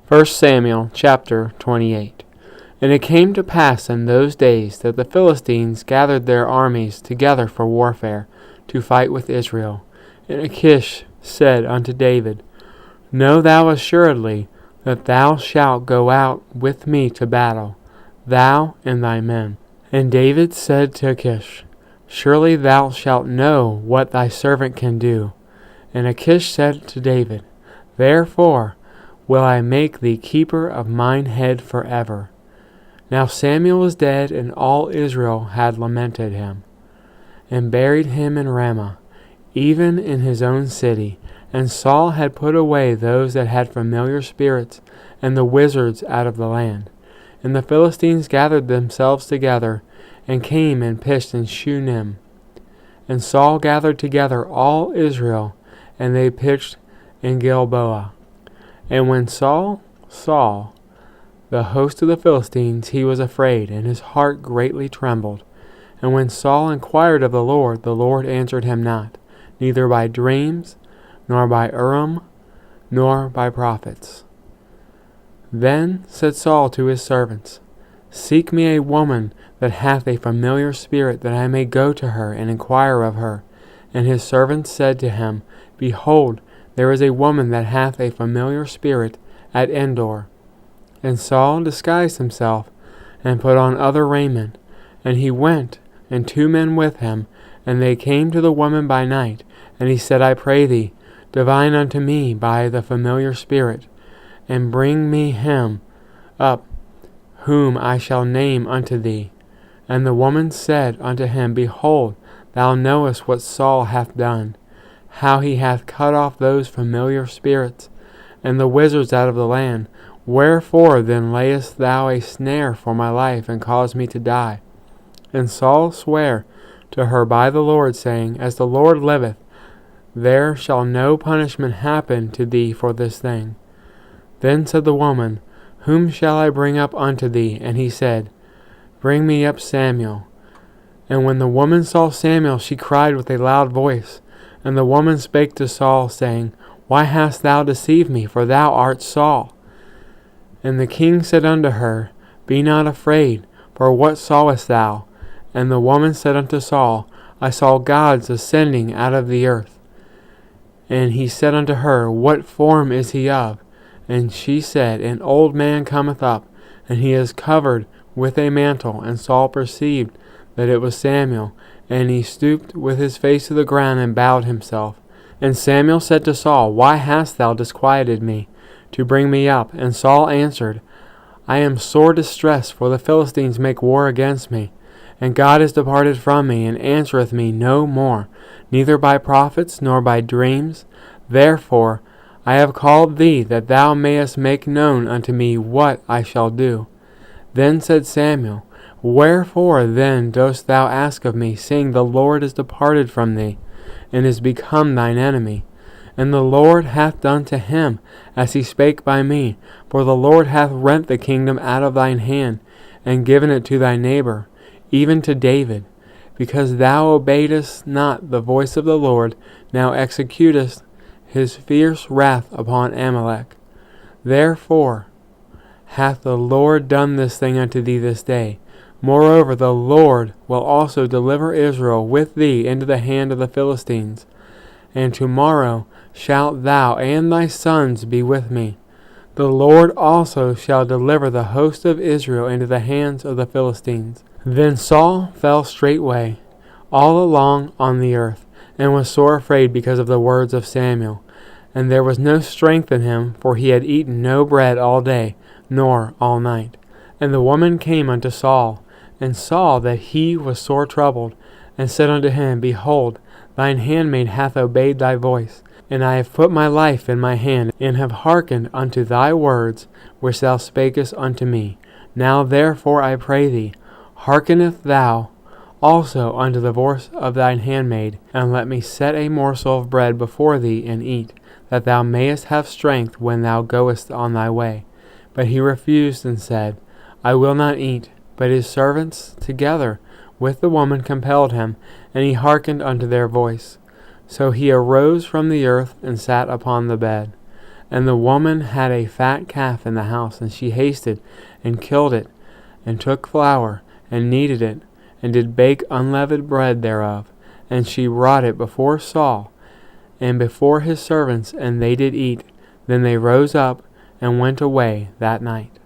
1 Samuel chapter 28. And it came to pass in those days that the Philistines gathered their armies together for warfare, to fight with Israel. And Achish said unto David, Know thou assuredly that thou shalt go out with me to battle, thou and thy men. And David said to Achish, Surely thou shalt know what thy servant can do. And Achish said to David, Therefore will I make thee keeper of mine head forever. Now Samuel was dead, and all Israel had lamented him, and buried him in Ramah, even in his own city. And Saul had put away those that had familiar spirits, and the wizards out of the land. And the Philistines gathered themselves together, and came and pitched in Shunem. And Saul gathered together all Israel, and they pitched in Gilboa. And when Saul saw the host of the Philistines, he was afraid, and his heart greatly trembled. And when Saul inquired of the Lord answered him not, neither by dreams, nor by Urim, nor by prophets. Then said Saul to his servants, Seek me a woman that hath a familiar spirit, that I may go to her and inquire of her. And his servants said to him, Behold, there is a woman that hath a familiar spirit at Endor. And Saul disguised himself, and put on other raiment. And he went, and 2 men with him, and they came to the woman by night. And he said, I pray thee, divine unto me by the familiar spirit, and bring me him up, whom I shall name unto thee. And the woman said unto him, Behold, thou knowest what Saul hath done, how he hath cut off those familiar spirits, and the wizards out of the land. Wherefore then layest thou a snare for my life, and caused me to die? And Saul sware to her by the Lord, saying, As the Lord liveth, there shall no punishment happen to thee for this thing. Then said the woman, Whom shall I bring up unto thee? And he said, Bring me up Samuel. And when the woman saw Samuel, she cried with a loud voice. And the woman spake to Saul, saying, Why hast thou deceived me? For thou art Saul. And the king said unto her, Be not afraid, for what sawest thou? And the woman said unto Saul, I saw gods ascending out of the earth. And he said unto her, What form is he of? And she said, An old man cometh up, and he is covered with a mantle. And Saul perceived that it was Samuel, and he stooped with his face to the ground, and bowed himself. And Samuel said to Saul, Why hast thou disquieted me, to bring me up? And Saul answered, I am sore distressed, for the Philistines make war against me. And God is departed from me, and answereth me no more, neither by prophets, nor by dreams. Therefore I have called thee, that thou mayest make known unto me what I shall do. Then said Samuel, Wherefore then dost thou ask of me, seeing the Lord is departed from thee, and is become thine enemy? And the Lord hath done to him as he spake by me. For the Lord hath rent the kingdom out of thine hand, and given it to thy neighbor, even to David. Because thou obeyedst not the voice of the Lord, now executest his fierce wrath upon Amalek. Therefore hath the Lord done this thing unto thee this day. Moreover, the Lord will also deliver Israel with thee into the hand of the Philistines. And tomorrow shalt thou and thy sons be with me. The Lord also shall deliver the host of Israel into the hands of the Philistines. Then Saul fell straightway all along on the earth, and was sore afraid because of the words of Samuel. And there was no strength in him, for he had eaten no bread all day, nor all night. And the woman came unto Saul, and saw that he was sore troubled, and said unto him, Behold, thine handmaid hath obeyed thy voice, and I have put my life in my hand, and have hearkened unto thy words which thou spakest unto me. Now therefore I pray thee, hearkeneth thou also unto the voice of thine handmaid, and let me set a morsel of bread before thee, and eat, that thou mayest have strength when thou goest on thy way. But he refused, and said, I will not eat. But his servants together with the woman compelled him, and he hearkened unto their voice. So he arose from the earth, and sat upon the bed. And the woman had a fat calf in the house, and she hasted, and killed it, and took flour, and kneaded it, and did bake unleavened bread thereof. And she brought it before Saul, and before his servants, and they did eat. Then they rose up, and went away that night.